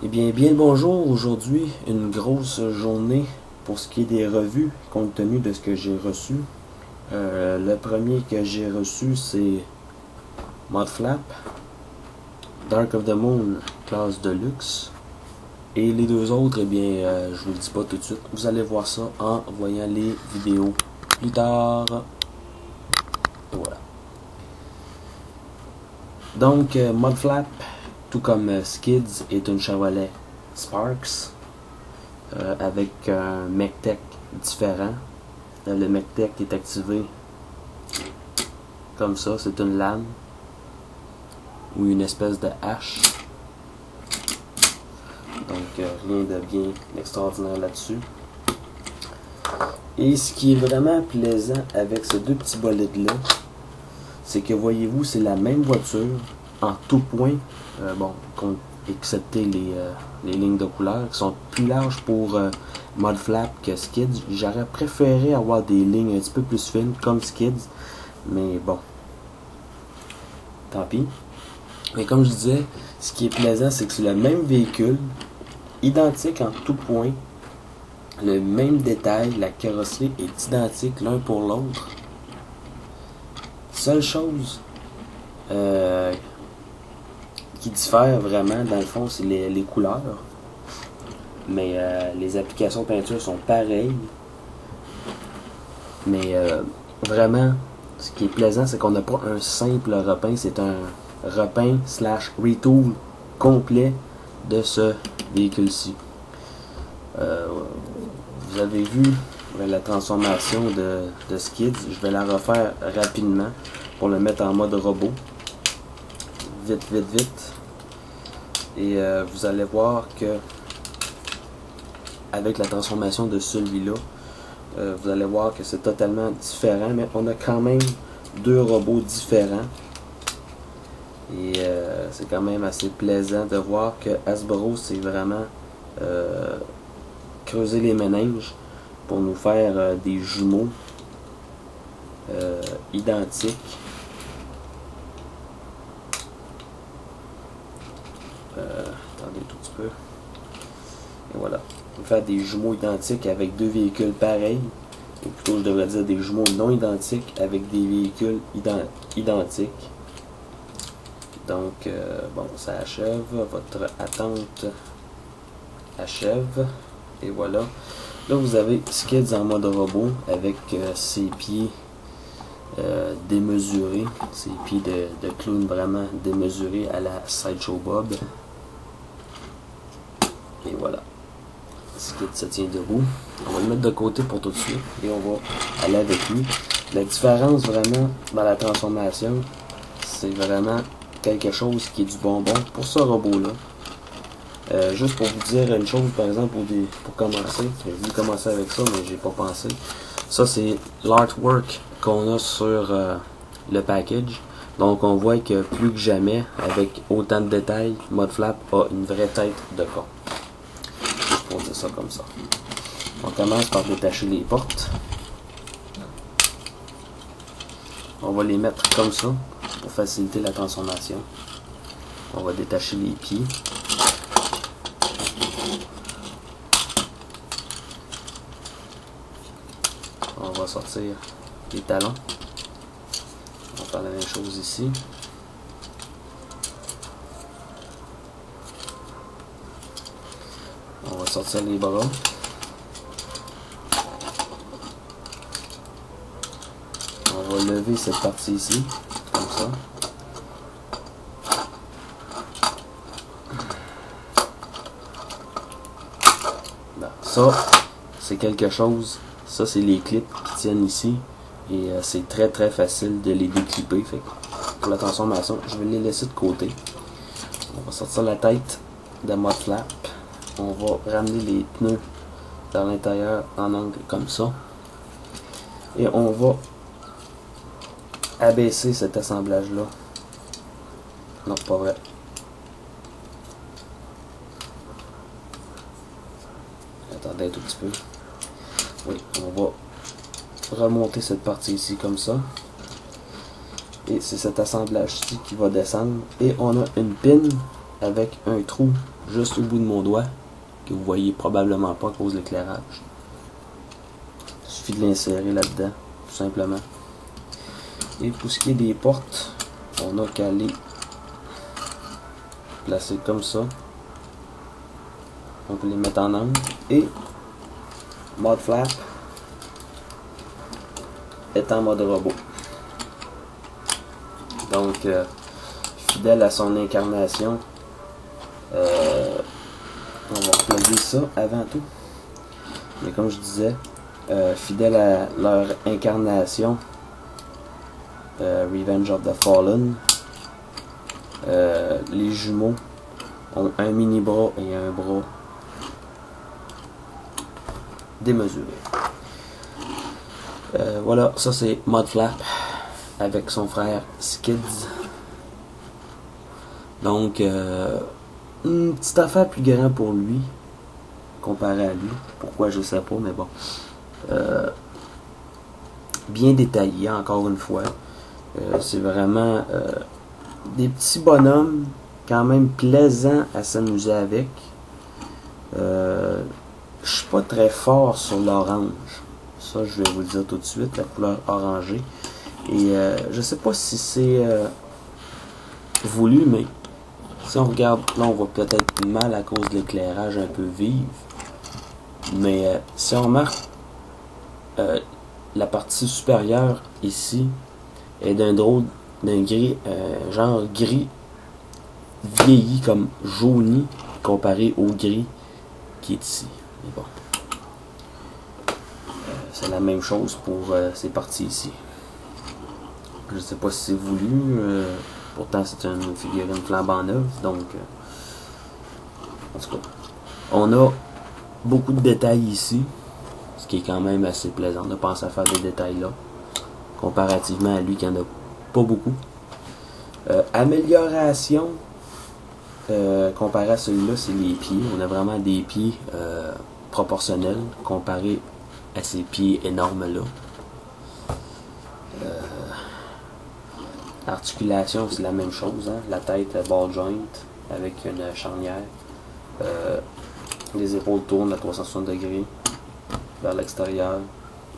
Eh bien le bonjour. Aujourd'hui, une grosse journée pour ce qui est des revues, compte tenu de ce que j'ai reçu. Le premier que j'ai reçu, c'est Mudflap, Dark of the Moon, classe de luxe. Et les deux autres, eh bien, je vous le dis pas tout de suite. Vous allez voir ça en voyant les vidéos plus tard. Voilà. Donc, Mudflap, tout comme Skids, est une Chevrolet Sparks avec un MECTEC différent. Le MECTEC est activé comme ça, c'est une lame ou une espèce de hache. Donc rien de bien extraordinaire là-dessus. Et ce qui est vraiment plaisant avec ces deux petits bolides là, c'est que voyez-vous, c'est la même voiture en tout point, excepté les lignes de couleur qui sont plus larges pour Mudflap que Skids. J'aurais préféré avoir des lignes un petit peu plus fines comme Skids, mais bon, tant pis. Mais comme je disais, ce qui est plaisant, c'est que c'est le même véhicule, identique en tout point, le même détail, la carrosserie est identique l'un pour l'autre. Seule chose qui diffère vraiment, dans le fond, c'est les couleurs. Mais les applications peinture sont pareilles. Mais vraiment, ce qui est plaisant, c'est qu'on n'a pas un simple repeint, c'est un repeint / retool complet de ce véhicule-ci. Vous avez vu la transformation de Skids. Je vais la refaire rapidement pour le mettre en mode robot. Vite. Et vous allez voir que avec la transformation de celui-là, vous allez voir que c'est totalement différent, mais on a quand même deux robots différents. Et c'est quand même assez plaisant de voir que Hasbro s'est vraiment creuser les méninges pour nous faire des jumeaux identiques. Attendez tout petit peu. Et voilà. On va faire des jumeaux identiques avec deux véhicules pareils. Ou plutôt, je devrais dire des jumeaux non identiques avec des véhicules identiques. Donc, bon, ça achève. Votre attente achève. Et voilà. Là, vous avez Skids en mode robot avec ses pieds démesurés. Ses pieds de clown vraiment démesurés à la Sideshow Bob. Et voilà. Skids se tient debout. On va le mettre de côté pour tout de suite. Et on va aller avec lui. La différence vraiment dans la transformation, c'est vraiment quelque chose qui est du bonbon pour ce robot-là. Juste pour vous dire une chose, par exemple, pour commencer, j'ai voulu commencer avec ça, mais j'ai pas pensé. Ça, c'est l'artwork qu'on a sur le package. Donc, on voit que plus que jamais, avec autant de détails, Mudflap a une vraie tête de con. Juste pour dire ça comme ça. On commence par détacher les portes. On va les mettre comme ça pour faciliter la transformation. On va détacher les pieds. On va sortir les talons. On va faire la même chose ici. On va sortir les bras. On va lever cette partie ici, comme ça. Bon, ça, c'est quelque chose. Ça, c'est les clips qui tiennent ici. Et c'est très facile de les déclipper. Fait que pour la transformation, je vais les laisser de côté. On va sortir la tête de Mudflap. On va ramener les pneus dans l'intérieur en angle comme ça. Et on va abaisser cet assemblage-là. Non, pas vrai. Attendez un tout petit peu. Oui, on va remonter cette partie ici comme ça. Et c'est cet assemblage-ci qui va descendre. Et on a une pin avec un trou juste au bout de mon doigt, que vous voyez probablement pas à cause de l'éclairage. Il suffit de l'insérer là-dedans, tout simplement. Et pour ce qui est des portes, on a qu'à les placer comme ça. On peut les mettre en angle. Et mode flap est en mode robot. Donc, fidèle à son incarnation, on va reploguer ça avant tout. Mais comme je disais, fidèle à leur incarnation, Revenge of the Fallen, les jumeaux ont un mini bras et un bras démesuré. Voilà, ça c'est Mudflap avec son frère Skids. Donc, une petite affaire plus grande pour lui, comparé à lui. Pourquoi je sais pas, mais bon. Bien détaillé, encore une fois. C'est vraiment des petits bonhommes, quand même plaisants à s'amuser avec. Je suis pas très fort sur l'orange. Ça, je vais vous le dire tout de suite, la couleur orangée. Et je sais pas si c'est voulu, mais si on regarde, là on voit peut-être mal à cause de l'éclairage un peu vif. Mais si on remarque, la partie supérieure ici est d'un gris, genre gris vieilli comme jauni comparé au gris qui est ici. Mais bon. C'est la même chose pour ces parties ici. Je sais pas si c'est voulu. Pourtant c'est une figurine flambant neuve. Donc en tout cas, on a beaucoup de détails ici. Ce qui est quand même assez plaisant de penser à faire des détails là. Comparativement à lui qui en a pas beaucoup. Amélioration comparé à celui-là, c'est les pieds. On a vraiment des pieds proportionnels comparé à ces pieds énormes là. Articulation, c'est la même chose, hein? La tête ball joint avec une charnière. Les épaules tournent à 360 degrés vers l'extérieur.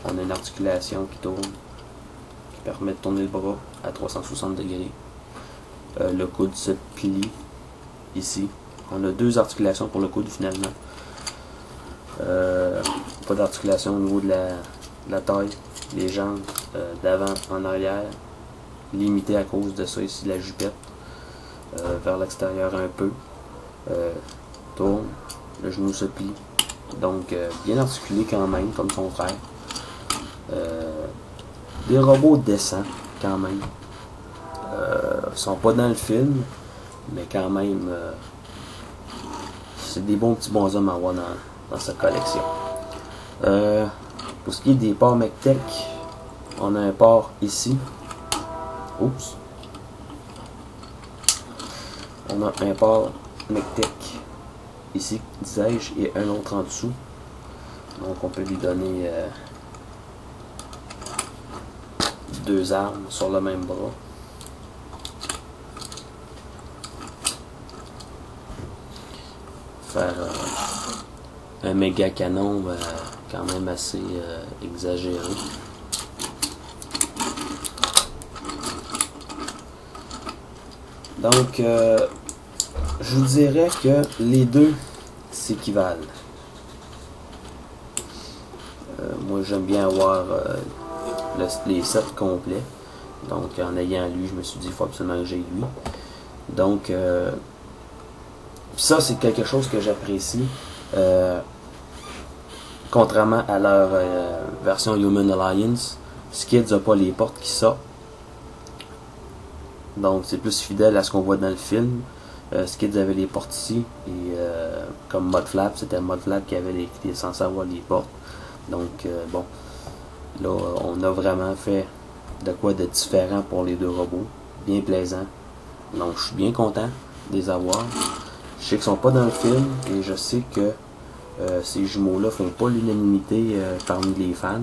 On a une articulation qui tourne, qui permet de tourner le bras à 360 degrés. Le coude se plie ici. On a deux articulations pour le coude finalement. Pas d'articulation au niveau de la taille, les jambes d'avant en arrière, limité à cause de ça ici, la jupette, vers l'extérieur un peu, tourne, le genou se plie, donc bien articulé quand même, comme son frère. Des robots décents quand même, sont pas dans le film, mais quand même, c'est des bons petits bonshommes à avoir dans sa collection. Pour ce qui est des ports McTech, on a un port ici. Oups. On a un port McTech ici, disais-je, et un autre en dessous. Donc on peut lui donner deux armes sur le même bras. Faire un méga canon quand même assez exagéré. Donc, je vous dirais que les deux s'équivalent. Moi, j'aime bien avoir les sets complets. Donc, en ayant lui, je me suis dit, il faut absolument que j'ai lui. Donc, ça, c'est quelque chose que j'apprécie. Contrairement à leur version Human Alliance, Skids n'a pas les portes qui sortent. Donc c'est plus fidèle à ce qu'on voit dans le film. Skids avait les portes ici. Et comme Mudflap, c'était Mudflap qui était censé avoir les portes. Donc bon, là on a vraiment fait de quoi de différent pour les deux robots. Bien plaisant. Donc je suis bien content de les avoir. Je sais qu'ils sont pas dans le film et je sais que ces jumeaux-là font pas l'unanimité parmi les fans.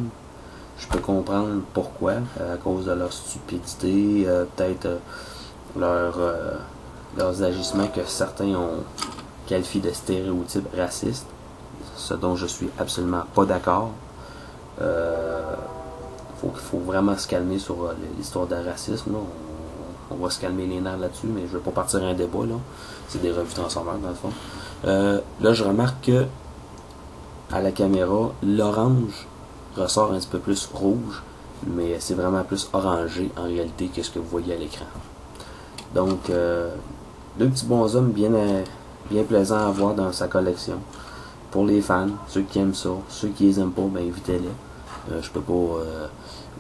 Je peux comprendre pourquoi, à cause de leur stupidité, peut-être leur leurs agissements que certains ont qualifié de stéréotypes racistes, ce dont je suis absolument pas d'accord. Faut vraiment se calmer sur l'histoire de racisme. Là. On va se calmer les nerfs là-dessus, mais je vais pas partir un débat. Là. C'est des revues Transformers dans le fond. Là, je remarque que à la caméra, l'orange ressort un petit peu plus rouge, mais c'est vraiment plus orangé en réalité que ce que vous voyez à l'écran. Donc, deux petits bonshommes bien plaisants à voir dans sa collection. Pour les fans, ceux qui aiment ça, ceux qui les aiment pas, ben évitez-les. Je peux pas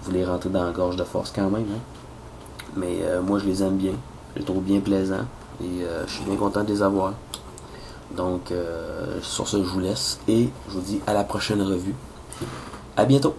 vous les rentrer dans la gorge de force quand même. Hein. Mais moi, je les aime bien. Je les trouve bien plaisants. Et je suis bien content de les avoir. Donc, sur ce, je vous laisse. Et je vous dis à la prochaine revue. À bientôt!